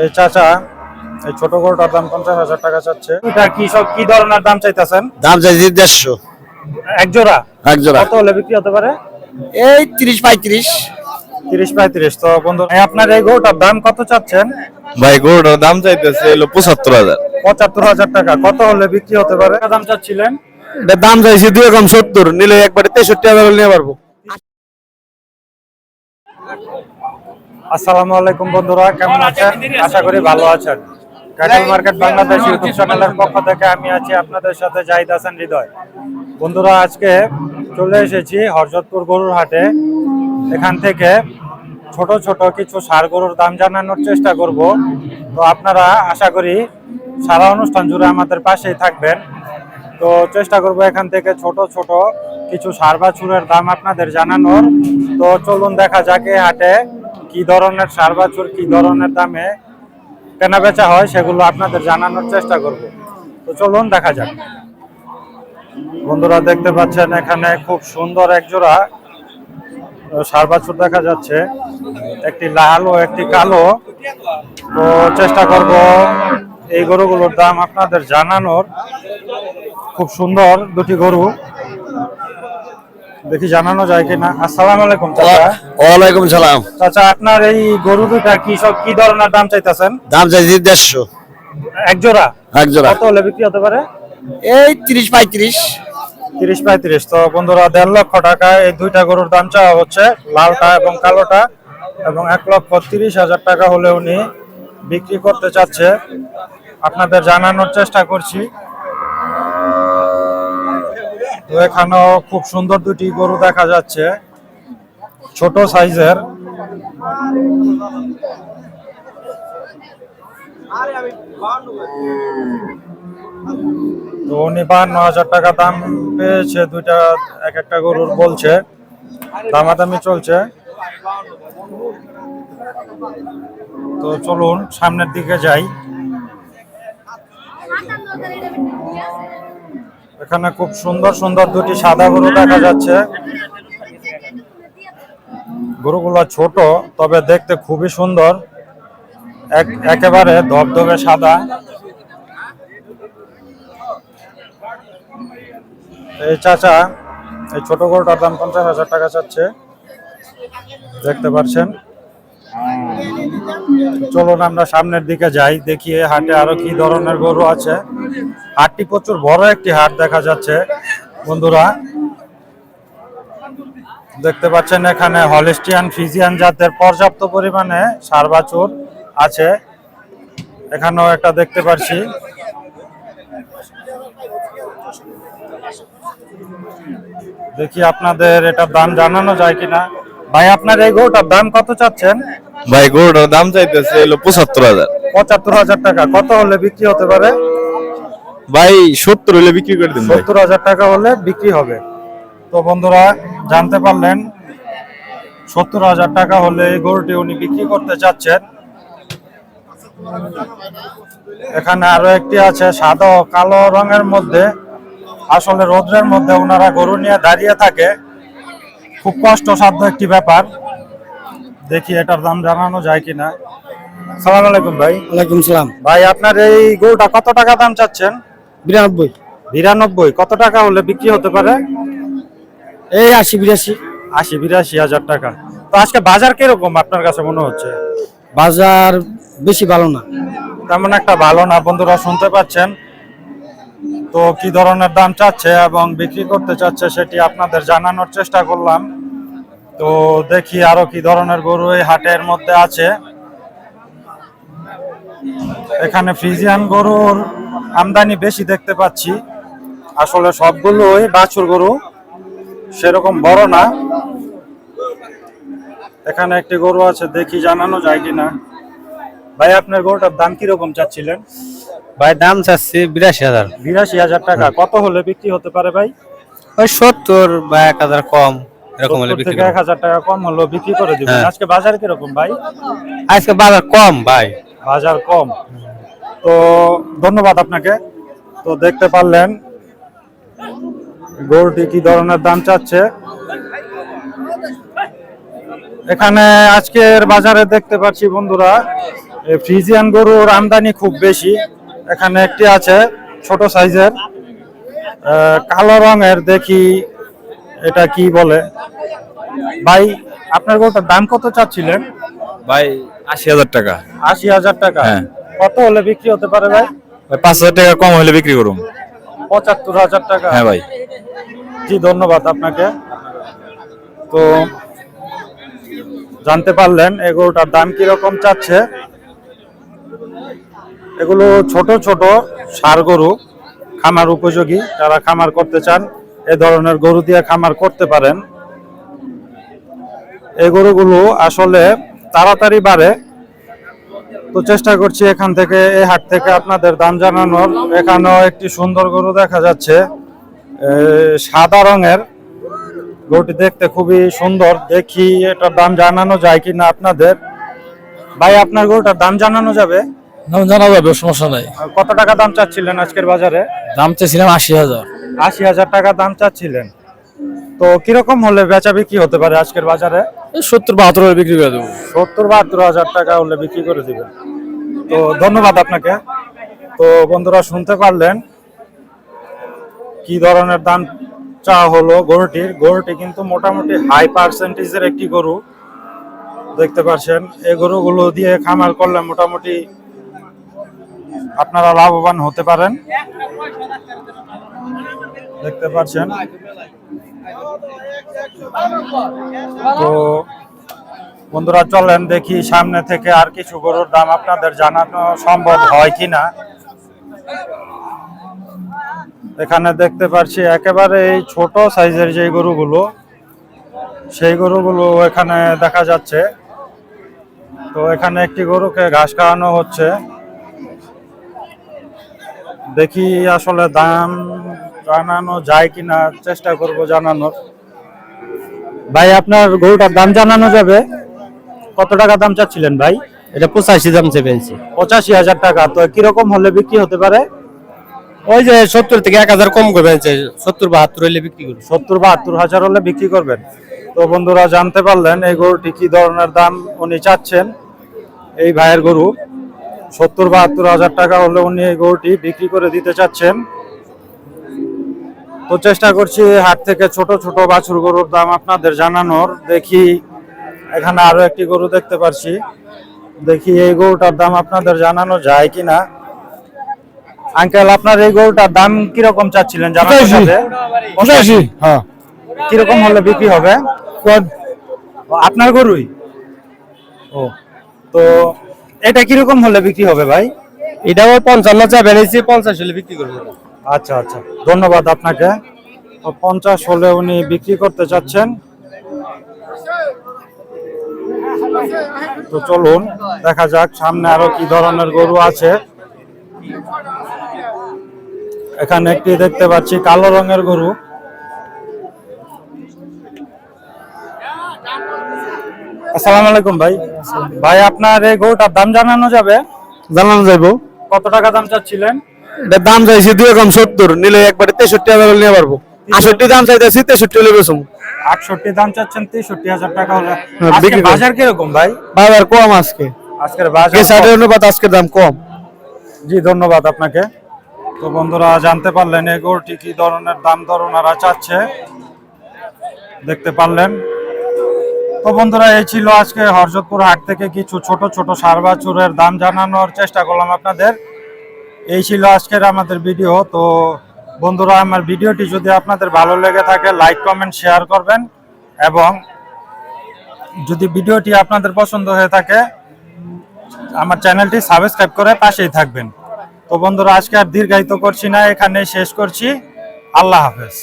এই চাচা এই ছোট গরুটার দাম 50,000 টাকা চাচ্ছে। এটা কি ধরনের দাম চাইতেছেন? দাম চাইছি 150। এক জোড়া? এক জোড়া। কত হলে বিক্রি হতে পারে? এই 30-35। 30-35। তো বন্ধু আপনার এই গরুটার দাম কত চাচ্ছেন? ভাই গরুটার দাম চাইতেছে 75,000। 75,000 টাকা। কত হলে বিক্রি হতে পারে? দাম চাচ্ছিলেন? এটা দাম চাইছি 2 কম 70, নিলে একবারে 63,000 নিতে পারবো। আসসালামু আলাইকুম বন্ধুরা, কেমন আছেন? আশা করি ভালো আছেন। ক্যাটেল মার্কেট বাংলাদেশ ইউটিউব চ্যানেলের পক্ষ থেকে আমি আছি আপনাদের সাথে জাহিদ হাসান হৃদয়। বন্ধুরা আজকে চলে এসেছি হরজতপুর গরুর হাটে। এখান থেকে ছোট ছোট কিছু ষাঁড় গরুর দাম জানানোর চেষ্টা করব। তো আপনারা আশা করি সারা অনুষ্ঠান জুড়ে আমাদের পাশেই থাকবেন। তো চেষ্টা করব এখান থেকে ছোট ছোট কিছু ষাঁড় বাছুরের দাম আপনাদের জানানোর। তো চলুন দেখা যাক এই হাটে কি ধরনের ষাঁড় বাছুর কি ধরনের দামে কেনা বেচা হয় সেগুলো আপনাদের জানানোর চেষ্টা করব। তো চলুন দেখা যাক। বন্ধুরা দেখতে পাচ্ছেন এখানে খুব সুন্দর এক জোড়া ষাঁড় বাছুর দেখা যাচ্ছে, একটি লাল ও একটি কালো। তো চেষ্টা করব এই গরুগুলোর দাম আপনাদের জানানোর। খুব সুন্দর দুটি গরু, দেখি জানানো যায় কিনা। আসসালামু আলাইকুম চাচা। ওয়ালাইকুম সালাম। চাচা আপনার এই গরু দুটা কি ধরনের দাম চাইতেছেন? দাম চাইছি 150। এক জোড়া? এক জোড়া। কত হলে বিক্রি হতে পারে? এই 30-35। 30-35। তো বন্ধুরা 1.5 লক্ষ টাকা এই দুইটা গরুর দাম চাওয়া হচ্ছে, লালটা এবং কালোটা, এবং 1,30,000 টাকা হলে উনি বিক্রি করতে চাচ্ছে। আপনাদের জানানোর চেষ্টা করছি। তো এখানেও খুব সুন্দর দুটি গরু দেখা যাচ্ছে, ছোট সাইজের। তো উনি 52,000 টাকা দাম পেয়েছে দুইটা, এক একটা গরুর বলছে, দামাদামি চলছে। তো চলুন সামনের দিকে যাই। এখানে খুব সুন্দর সুন্দর দুটি সাদা গরু দেখা যাচ্ছে। গরুগুলো ছোট তবে দেখতে খুবই সুন্দর, একেবারে ধবধবে সাদা। এই চাচা এই ছোট গরুটার দাম 50,000 টাকা চাচ্ছে, দেখতে পাচ্ছেন। চলুন আমরা সামনের দিকে যাই, দেখি হাটে আরো কি ধরনের গরু আছে। হাটটি প্রচুর বড় একটি হাট দেখা যাচ্ছে বন্ধুরা। দেখতে পাচ্ছেন এখানে হলিস্টিয়ান ফ্রিজিয়ান জাতের পর্যাপ্ত পরিমাণে ষাঁড় বাছুর আছে। এখানেও একটা দেখতে পাচ্ছি। দেখি আপনাদের এটার দাম জানানো যায় কিনা। ভাই আপনার এই গরুটার দাম কত চাচ্ছেন? ভাই গরুটার দাম চাইতেছে 75,000। 75,000 টাকা। কত হলে বিক্রি হতে পারে? ভাই 70 হলে বিক্রি করে দিন। 70,000 টাকা হলে বিক্রি হবে। তো বন্ধুরা জানতে পারলেন 70,000 টাকা হলে এই গরুটি উনি বিক্রি করতে চাচ্ছেন। এখানে আরো একটি আছে সাদা ও কালো রঙের মধ্যে। আসলে রোদ্রের মধ্যে ওনারা গরু নিয়ে দাঁড়িয়ে থাকে, খুব কষ্টসাধ্য একটি ব্যাপার। দেখি এটার দাম জানানো যায় কিনা। সালাম আলাইকুম ভাই। ওয়ালাইকুম সালাম। ভাই আপনার এই গরুটা কত টাকা দাম চাচ্ছেন? 92। 92। কত টাকা হলে বিক্রি হতে পারে? এই 80-82। 80-82,000 টাকা। তো আজকে বাজার কিরকম আপনার কাছে মনে হচ্ছে? বাজার বেশি ভালো না, তেমন একটা ভালো না। বন্ধুরা শুনতে পাচ্ছেন। তো কি ধরনের দাম চাচ্ছে এবং বিক্রি করতে চাচ্ছে সেটি আপনাদের জানানোর চেষ্টা করলাম। তো দেখি আরো কি ধরনের গরু এই হাটের মধ্যে আছে। এখানে ফ্রিজিয়ান গরুর আমদানি বেশি দেখতে পাচ্ছি। আসলে সবগুলোই বাছুর গরু, সেরকম বড় না। এখানে একটি গরু আছে, দেখি জানানো যায় কিনা। ভাই আপনার গরুটার দাম কিরকম চাচ্ছিলেন? ভাই দাম চাচ্ছি 82,000। 82,000 টাকা। কত হলে বিক্রি হতে পারে ভাই? ওই 70 বা 1,000 কম এরকম হলে 70 বিক্রি থেকে করব। 1,000 টাকা কম হলো বিক্রি করে দিবেন। হ্যাঁ। আজকে বাজার কিরকম ভাই? আজকে বাজার কম ভাই। বাজার কম। তো ধন্যবাদ আপনাকে। তো দেখতে পারলেন গরুটি কি ধরনের দাম চাচ্ছে। এখানে আজকের বাজারে দেখতে পাচ্ছি বন্ধুরা এই ফ্রিজিয়ান গরুর আমদানি খুব বেশি। এখানে একটি আছে ছোট সাইজের কালো রঙের, দেখি এটা কি বলে। ভাই আপনার গরুটার দাম কত চাচ্ছিলেন? ভাই 80,000 টাকা। 80,000 টাকা। হ্যাঁ। কত হলে বিক্রি হতে পারে ভাই? ভাই 5,000 টাকা কম হলে বিক্রি করুন। 75,000 টাকা। হ্যাঁ ভাই। জি ধন্যবাদ আপনাকে। তো জানতে পারলেন এই গরুটার দাম কিরকম চাচ্ছে। এগুলো ছোট ছোট ষাঁড় গরু, খামার উপযোগী। যারা খামার করতে চান এ ধরনের গরু দিয়ে খামার করতে পারেন। এই গরুগুলো আসলে তাড়াতাড়ি বাড়ে। তো চেষ্টা করছি এখান থেকে, এই হাট থেকে আপনাদের দাম জানানোর। এখানেও একটি সুন্দর গরু দেখা যাচ্ছে, সাদা রঙের। গরুটি দেখতে খুবই সুন্দর। দেখি এটার দাম জানানো যায় কিনা আপনাদের। ভাই আপনার গরুটার দাম জানানো যাবে? দাম জানা যাবে, সমস্যা নাই। কত টাকা দাম চাচ্ছিলেন আজকের বাজারে? দাম চেয়েছিলাম 80,000। 80,000 টাকা দাম চাচ্ছিলেন। তো কিরকম হলে বেচা বিক্রি হতে পারে আজকের বাজারে? 70-72 বিক্রি করে দেবো। 70-72 হাজার টাকা হলে বিক্রি করে দিবেন। তো ধন্যবাদ আপনাকে। তো বন্ধুরা শুনতে পারলেন কি ধরনের দাম চা হলো গরুটির। গরুটি কিন্তু মোটামুটি হাই পার্সেন্টেজের একটি গরু, দেখতে পাচ্ছেন। এই গরুগুলো দিয়ে খামার করলে মোটামুটি আপনারা লাভবান হতে পারেন, দেখতে পাচ্ছেন। তো বন্ধুরা চলেন দেখি সামনে থেকে আর কিছু গরুর দাম আপনাদের জানানো সম্ভব হয় কিনা। এখানে দেখতে পাচ্ছি একেবারে এই ছোট সাইজের যে গরুগুলো, সেই গরুগুলো এখানে দেখা যাচ্ছে। তো এখানে একটি গরুকে ঘাস খাওয়ানো হচ্ছে। দেখি আসলে দাম জানানো যায় কিনা, চেষ্টা করব জানানোর। ভাই আপনার গরুটার দাম জানানো যাবে? কত টাকা দাম চাচ্ছিলেন ভাই? এটা 85 দাম চেয়েছি। 85,000 টাকা। তো কিরকম হলে বিক্রি হতে পারে? ওই যে 70 থেকে 1,000 কম করবেন, 70-72 হইলে বিক্রি করবো। 70-72 হাজার হলে বিক্রি করবেন। তো বন্ধুরা জানতে পারলেন এই গরুটি কি ধরনের দাম উনি চাচ্ছেন। এই ভাইয়ের গরু 70-72 হাজার টাকা হলে উনি এই গরুটি বিক্রি করে দিতে চাচ্ছেন। তো চেষ্টা করছি হাট থেকে ছোট ছোট বাছুর গরুর দাম আপনাদের জানানোর। দেখি এখানে আরো একটি গরু দেখতে পাচ্ছি, দেখি এই গরুটার দাম আপনাদের জানানো যায় কিনা। আঙ্কেল আপনার এই গরুটার দাম কিরকম চাচ্ছিলেন জানাতে হবে? 85। হ্যাঁ। কিরকম হলে বিক্রি হবে? আপনার গরুই? ও, তো এটা কিরকম হলে বিক্রি হবে ভাই? এটা 55 চাবেন, 50 হলে বিক্রি করবো। আচ্ছা আচ্ছা, ধন্যবাদ আপনাকে। তো 50 হলে উনি বিক্রি করতে চাচ্ছেন। তো চলুন দেখা যাক সামনে আরো কি ধরনের গরু আছে। এখানে একটি দেখতে পাচ্ছি কালো রঙের গরু। আসসালামু আলাইকুম ভাই। ভাই আপনার এই গরুটার দাম জানানো যাবে? জানানো যাইবো। কত টাকা দাম চাচ্ছিলেন? এটার দাম চাইছি 2 কম 70, নিলে একবারে 63,000 হলে নিয়ে পারবো। 68 দাম চাইতেছি, 63 হলে বেচবো। 68 দাম চাচ্ছেন, 63,000 টাকা হলে। বিক্রি আজকে করব। বাজার কিরকম ভাই? বাজার কম আজকে। আজকের বাজার গেছাটের অনুপাত আজকের দাম কম। জি ধন্যবাদ আপনাকে। তো বন্ধুরা জানতে পারলেন এই গরুটি কি ধরনের দাম দর ওনারা চাচ্ছে, দেখতে পারলেন। তো বন্ধুরা এই ছিল আজকে হরজতপুর হাট থেকে কিছু ছোট ছোট ষাঁড় বাছুরের দাম জানানোর চেষ্টা করলাম আপনাদের। এই ছিল আজকের আমাদের ভিডিও। তো বন্ধুরা আমার ভিডিওটি যদি আপনাদের ভালো লেগে থাকে লাইক কমেন্ট শেয়ার করবেন, এবং যদি ভিডিওটি আপনাদের পছন্দ হয়ে থাকে আমার চ্যানেলটি সাবস্ক্রাইব করে পাশেই থাকবেন। তো বন্ধুরা আজকে আর দীর্ঘায়িত করছি না, এখানেই শেষ করছি। আল্লাহ হাফেজ।